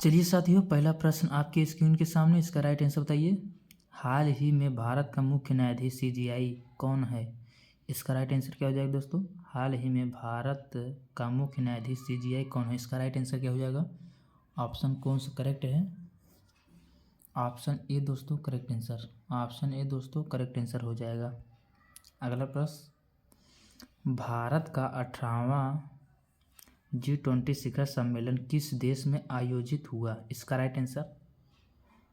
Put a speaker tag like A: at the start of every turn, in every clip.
A: चलिए साथियों, पहला प्रश्न आपके स्क्रीन के सामने, इसका राइट आंसर बताइए। हाल ही में भारत का मुख्य न्यायाधीश सीजीआई कौन है? इसका राइट आंसर क्या हो जाएगा दोस्तों? हाल ही में भारत का मुख्य न्यायाधीश सीजीआई कौन है? इसका राइट आंसर क्या हो जाएगा? ऑप्शन कौन सा करेक्ट है? ऑप्शन ए दोस्तों करेक्ट आंसर। ऑप्शन ए दोस्तों करेक्ट आंसर हो जाएगा। अगला प्रश्न, भारत का 18वां G20 शिखर सम्मेलन किस देश में आयोजित हुआ? इसका राइट आंसर,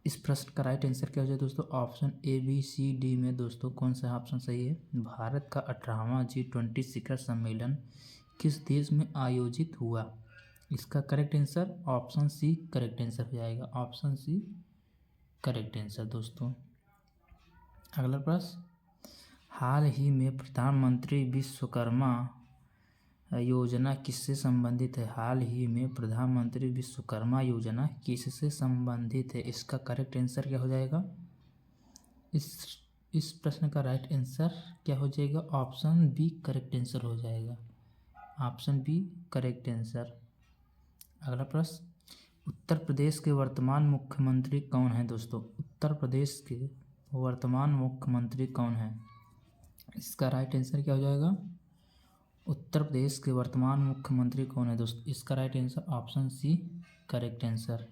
A: इस प्रश्न का राइट आंसर क्या हो जाए दोस्तों? Option A B C D में दोस्तों कौन सा ऑप्शन सही है? भारत का 18वां G20 शिखर सम्मेलन किस देश में आयोजित हुआ? इसका correct answer option C correct answer हो जाएगा। ऑप्शन सी करेक्ट आंसर दोस्तों। अगला प्रश्न, हाल ही में प्रधानमंत्री विश्वकर्मा योजना किससे संबंधित है? हाल ही में प्रधानमंत्री विश्वकर्मा योजना किससे संबंधित है? इसका करेक्ट आंसर क्या हो जाएगा? इस प्रश्न का राइट आंसर क्या हो जाएगा? ऑप्शन बी करेक्ट आंसर हो जाएगा। Option B correct answer. अगला प्रश्न, उत्तर प्रदेश के वर्तमान मुख्यमंत्री कौन है दोस्तों? उत्तर प्रदेश के वर्तमान मुख्यमंत्री कौन है? इसका राइट आंसर क्या हो जाएगा? उत्तर प्रदेश के वर्तमान मुख्यमंत्री कौन है दोस्तों? इसका right answer option C correct answer.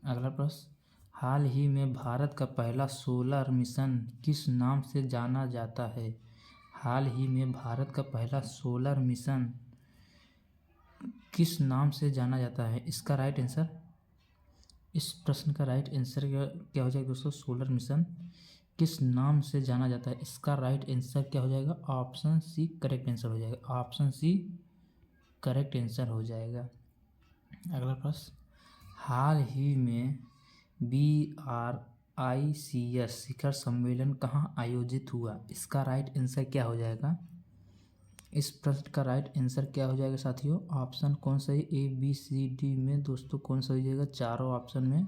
A: अगला प्रश्न, हाल ही में भारत का पहला सोलर मिशन किस नाम से जाना जाता है? हाल ही में भारत का पहला सोलर मिशन किस नाम से जाना जाता है? इसका राइट आंसर, इस प्रश्न का राइट आंसर क्या हो जाएगा दोस्तों? सोलर मिशन किस नाम से जाना जाता है? इसका राइट आंसर क्या हो जाएगा? ऑप्शन सी करेक्ट आंसर हो जाएगा। ऑप्शन सी करेक्ट आंसर हो जाएगा। अगला प्रश्न, हाल ही में BRICS शिखर सम्मेलन कहाँ आयोजित हुआ? इसका राइट आंसर क्या हो जाएगा? इस प्रश्न का राइट आंसर क्या हो जाएगा साथियों? ऑप्शन कौन सा है? ए बी सी डी में दोस्तों कौन सा हो जाएगा? चारों ऑप्शन में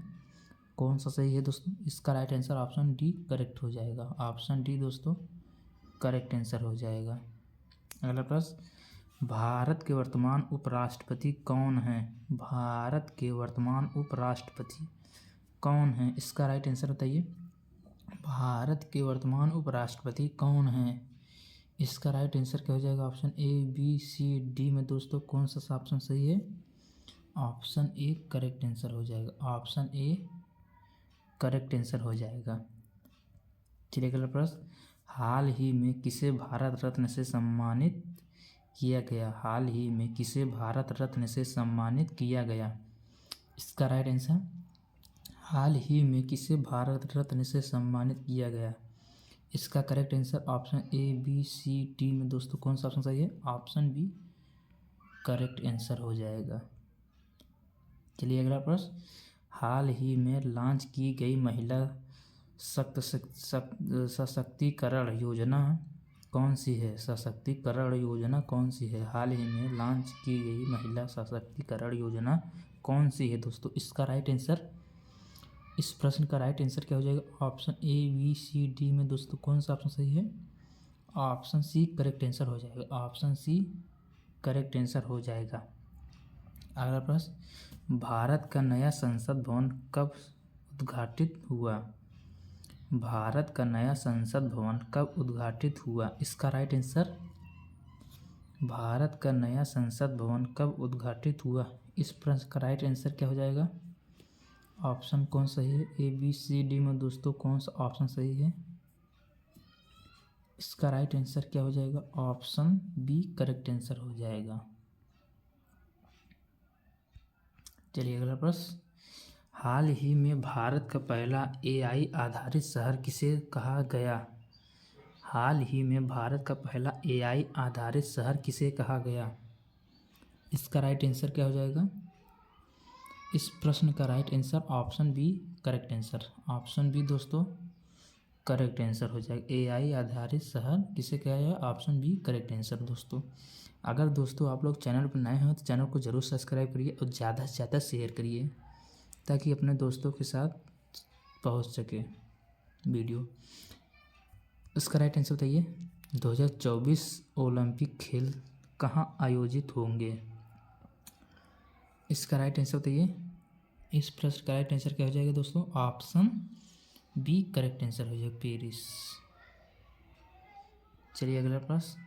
A: कौन सा सही है दोस्तों? इसका right answer option D correct हो जाएगा। ऑप्शन डी दोस्तों करेक्ट आंसर हो जाएगा। अगला प्रश्न, भारत के वर्तमान उपराष्ट्रपति कौन हैं? भारत के वर्तमान उपराष्ट्रपति कौन हैं? इसका राइट आंसर बताइए। भारत के वर्तमान उपराष्ट्रपति कौन हैं? इसका राइट आंसर क्या हो जाएगा? Option A B C D में दोस्तों कौन सा ऑप्शन सही है? ऑप्शन ए करेक्ट आंसर हो जाएगा। ऑप्शन ए करेक्ट आंसर हो जाएगा। चलिए अगला प्रश्न, हाल ही में किसे भारत रत्न से सम्मानित किया गया? हाल ही में किसे भारत रत्न से सम्मानित किया गया? इसका राइट आंसर, हाल ही में किसे भारत रत्न से सम्मानित किया गया? इसका correct answer option A B C D में दोस्तों कौन सा ऑप्शन सही है? ऑप्शन बी करेक्ट आंसर हो जाएगा। चलिए अगला प्रश्न, हाल ही में लॉन्च की गई महिला सशक्तिकरण योजना कौन सी है? सशक्तिकरण योजना कौन सी है? हाल ही में लॉन्च की गई महिला सशक्तिकरण योजना कौन सी है दोस्तों? इसका राइट आंसर, इस प्रश्न का राइट आंसर क्या हो जाएगा? Option A B C D में दोस्तों कौन सा ऑप्शन सही है? ऑप्शन सी करेक्ट आंसर हो जाएगा। ऑप्शन सी करेक्ट आंसर हो जाएगा। अगला प्रश्न, भारत का नया संसद भवन कब उद्घाटित हुआ? भारत का नया संसद भवन कब उद्घाटित हुआ? इसका राइट आंसर, भारत का नया संसद भवन कब उद्घाटित हुआ? इस प्रश्न का राइट आंसर क्या हो जाएगा? ऑप्शन कौन सही है? ए बी सी डी में दोस्तों कौन सा ऑप्शन सही है? इसका राइट आंसर क्या हो जाएगा? ऑप्शन बी करेक्ट आंसर हो जाएगा। चलिए अगला प्रश्न, हाल ही में भारत का पहला AI आधारित शहर किसे कहा गया? हाल ही में भारत का पहला AI आधारित शहर किसे कहा गया? इसका राइट आंसर क्या हो जाएगा? इस प्रश्न का right answer option B correct answer. Option B दोस्तों करेक्ट आंसर हो जाएगा। AI आधारित शहर किसे कहा गया? ऑप्शन बी करेक्ट आंसर दोस्तों। अगर दोस्तों आप लोग चैनल पर नए हो तो चैनल को ज़रूर सब्सक्राइब करिए और ज़्यादा से ज़्यादा शेयर करिए ताकि अपने दोस्तों के साथ पहुंच सके वीडियो। इसका राइट आंसर बताइए। 2024 ओलंपिक खेल कहाँ आयोजित होंगे? इसका राइट आंसर बताइए। इस प्रश्न का राइट आंसर क्या हो जाएगा दोस्तों? ऑप्शन बी करेक्ट आंसर हो जाएगा, पेरिस। चलिए अगला प्रश्न।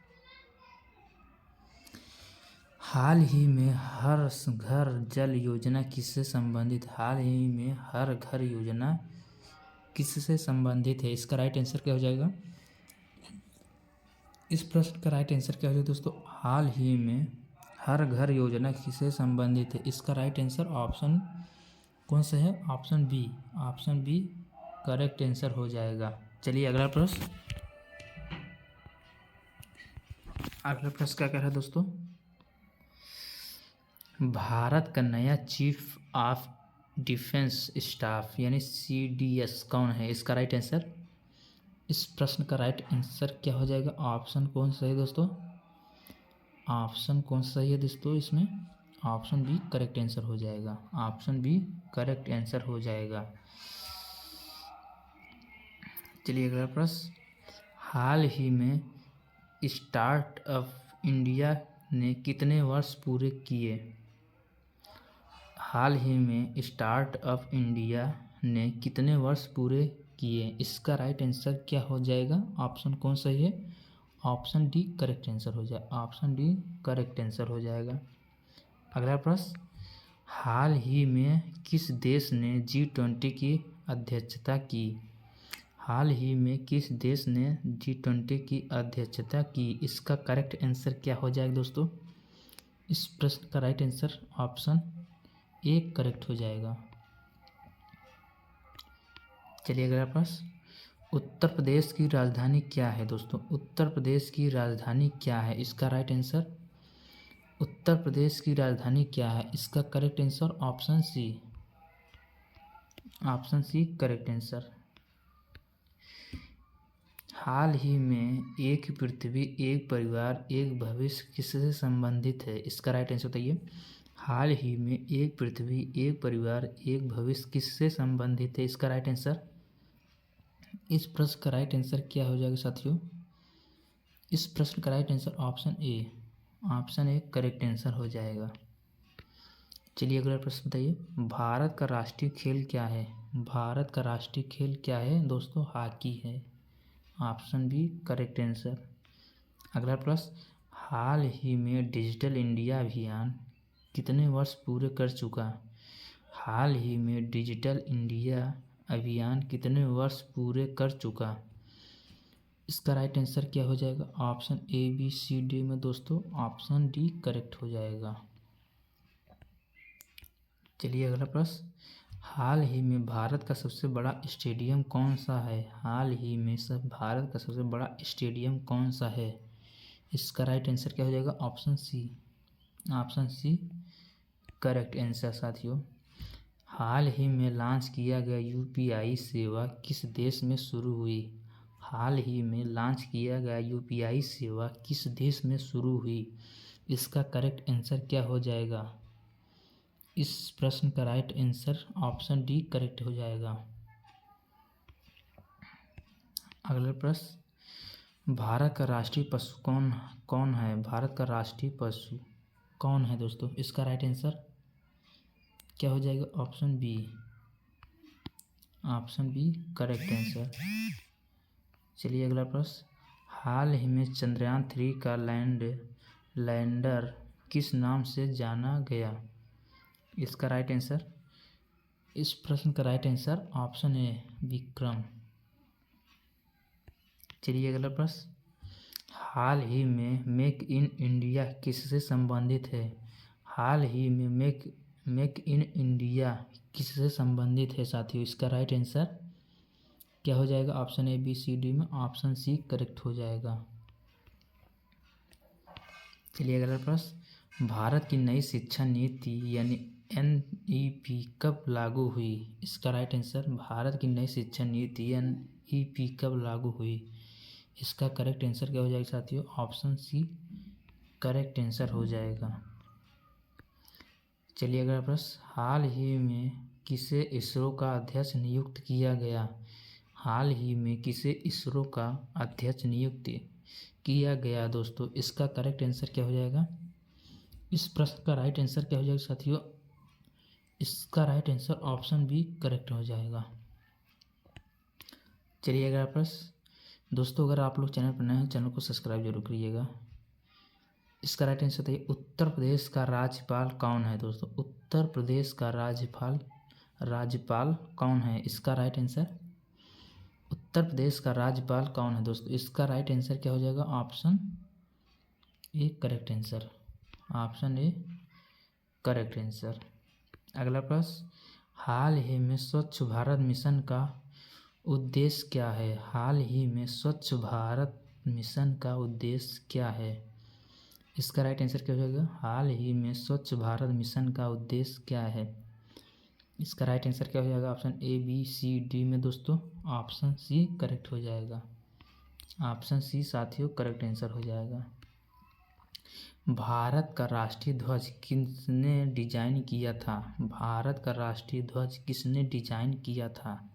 A: हाल ही में हर घर जल योजना किससे संबंधित? हाल ही में हर घर योजना किससे संबंधित है? इसका राइट आंसर क्या हो जाएगा? इस प्रश्न का राइट आंसर क्या हो जाएगा दोस्तों? हाल ही में हर घर योजना किससे संबंधित है? इसका राइट आंसर ऑप्शन कौन सा है? Option B. Option B correct answer हो जाएगा। चलिए अगला प्रश्न। अगला प्रश्न क्या कह रहा है दोस्तों? भारत का नया चीफ ऑफ डिफेंस स्टाफ यानी CDS कौन है? इसका राइट आंसर, इस प्रश्न का राइट आंसर क्या हो जाएगा? ऑप्शन कौन सा है दोस्तों? ऑप्शन कौन सा है दोस्तों इसमें? ऑप्शन बी करेक्ट आंसर हो जाएगा। ऑप्शन बी करेक्ट आंसर हो जाएगा। चलिए अगला प्रश्न। हाल ही में स्टार्टअप इंडिया ने कितने वर्ष पूरे किए? हाल ही में स्टार्टअप इंडिया ने कितने वर्ष पूरे किए? इसका राइट आंसर क्या हो जाएगा? ऑप्शन कौन सही है? ऑप्शन डी करेक्ट आंसर हो जाए। ऑप्शन डी करेक्ट आंसर हो जाएगा। अगला प्रश्न। हाल ही में किस देश ने G20 की अध्यक्षता की? हाल ही में किस देश ने G20 की अध्यक्षता की? इसका करेक्ट आंसर क्या हो जाएगा दोस्तों? इस प्रश्न का right answer option A correct हो जाएगा। चलिए अगला प्रश्न। उत्तर प्रदेश की राजधानी क्या है दोस्तों? उत्तर प्रदेश की राजधानी क्या है? इसका राइट आंसर, उत्तर प्रदेश की राजधानी क्या है? इसका correct answer option C. Option C correct answer. हाल ही में एक पृथ्वी एक परिवार एक भविष्य किससे संबंधित है? इसका राइट आंसर बताइए। हाल ही में एक पृथ्वी एक परिवार एक भविष्य किससे संबंधित है? इसका राइट आंसर, इस प्रश्न का राइट आंसर क्या हो जाएगा साथियों? इस प्रश्न का right answer option A. Option A correct answer हो जाएगा। चलिए अगला प्रश्न बताइए। भारत का राष्ट्रीय खेल क्या है? भारत का राष्ट्रीय खेल क्या है दोस्तों? हॉकी है। Option B correct answer. अगला प्रश्न। हाल ही में डिजिटल इंडिया अभियान कितने वर्ष पूरे कर चुका? हाल ही में डिजिटल इंडिया अभियान कितने वर्ष पूरे कर चुका? इसका राइट आंसर क्या हो जाएगा? Option A B C D में दोस्तों ऑप्शन डी करेक्ट हो जाएगा। चलिए अगला प्रश्न। हाल ही में भारत का सबसे बड़ा स्टेडियम कौन सा है? हाल ही में भारत का सबसे बड़ा स्टेडियम कौन सा है? इसका राइट आंसर क्या हो जाएगा? Option C. Option C correct answer साथियों। हाल ही में लॉन्च किया गया UPI सेवा किस देश में शुरू हुई? हाल ही में लॉन्च किया गया UPI सेवा किस देश में शुरू हुई? इसका करेक्ट आंसर क्या हो जाएगा? इस प्रश्न का right answer option D correct हो जाएगा। अगला प्रश्न। भारत का राष्ट्रीय पशु कौन है? भारत का राष्ट्रीय पशु कौन है दोस्तों? इसका राइट आंसर क्या हो जाएगा? Option B. Option B correct answer. चलिए अगला प्रश्न। हाल ही में चंद्रयान 3 का लैंडर किस नाम से जाना गया? इसका राइट आंसर, इस प्रश्न का राइट आंसर ऑप्शन ए विक्रम। चलिए अगला प्रश्न। हाल ही में मेक इन इंडिया किससे संबंधित है? हाल ही में मेक इन इंडिया किससे संबंधित है साथियों? इसका राइट आंसर क्या हो जाएगा? Option A B C D में ऑप्शन सी करेक्ट हो जाएगा। चलिए अगला प्रश्न। भारत की नई शिक्षा नीति यानी NEP कब लागू हुई? इसका राइट आंसर, भारत की नई शिक्षा नीति NEP कब लागू हुई? इसका करेक्ट आंसर क्या हो जाएगा साथियों? ऑप्शन सी करेक्ट आंसर हो जाएगा। चलिए अगला प्रश्न। हाल ही में किसे इसरो का अध्यक्ष नियुक्त किया गया? हाल ही में किसे इसरो का अध्यक्ष नियुक्त किया गया दोस्तों? इसका करेक्ट आंसर क्या हो जाएगा? इस प्रश्न का राइट आंसर क्या हो जाएगा साथियों? इसका right answer option B correct हो जाएगा। चलिए अगला प्रश्न दोस्तों, अगर आप लोग चैनल पर नए हैं चैनल को सब्सक्राइब जरूर करिएगा। इसका राइट आंसर बताइए, उत्तर प्रदेश का राज्यपाल कौन है दोस्तों? उत्तर प्रदेश का राज्यपाल कौन है? इसका राइट आंसर, उत्तर प्रदेश का राज्यपाल कौन है दोस्तों? इसका राइट आंसर क्या हो जाएगा? Option A correct answer, option A correct answer. अगला प्रश्न, हाल ही में स्वच्छ भारत मिशन का उद्देश्य क्या है? हाल ही में स्वच्छ भारत मिशन का उद्देश्य क्या है? इसका राइट आंसर क्या हो जाएगा? हाल ही में स्वच्छ भारत मिशन का उद्देश्य क्या है? इसका राइट आंसर क्या हो जाएगा? Option A B C D में दोस्तों ऑप्शन सी करेक्ट हो जाएगा। ऑप्शन सी साथियों करेक्ट आंसर हो जाएगा। भारत का राष्ट्रीय ध्वज किसने डिजाइन किया था? भारत का राष्ट्रीय ध्वज किसने डिजाइन किया था?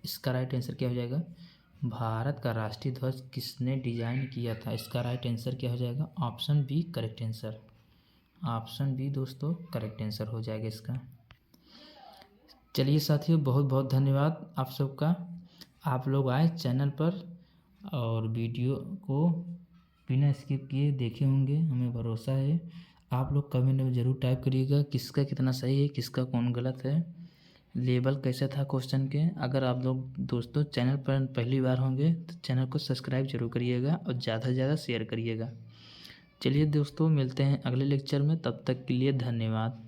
A: इसका राइट आंसर क्या हो जाएगा? भारत का राष्ट्रीय ध्वज किसने डिजाइन किया था? इसका राइट आंसर क्या हो जाएगा? Option B correct answer, option B दोस्तों करेक्ट आंसर हो जाएगा इसका। चलिए साथियों, बहुत बहुत धन्यवाद आप सबका, आप लोग आए चैनल पर और वीडियो को बिना स्किप किए देखे होंगे, हमें भरोसा है। आप लोग कमेंट में ज़रूर टाइप करिएगा किसका कितना सही है, किसका कौन गलत है, लेवल कैसा था क्वेश्चन के। अगर आप लोग दोस्तों चैनल पर पहली बार होंगे तो चैनल को सब्सक्राइब जरूर करिएगा और ज़्यादा से ज़्यादा शेयर करिएगा। चलिए दोस्तों, मिलते हैं अगले लेक्चर में, तब तक के लिए धन्यवाद।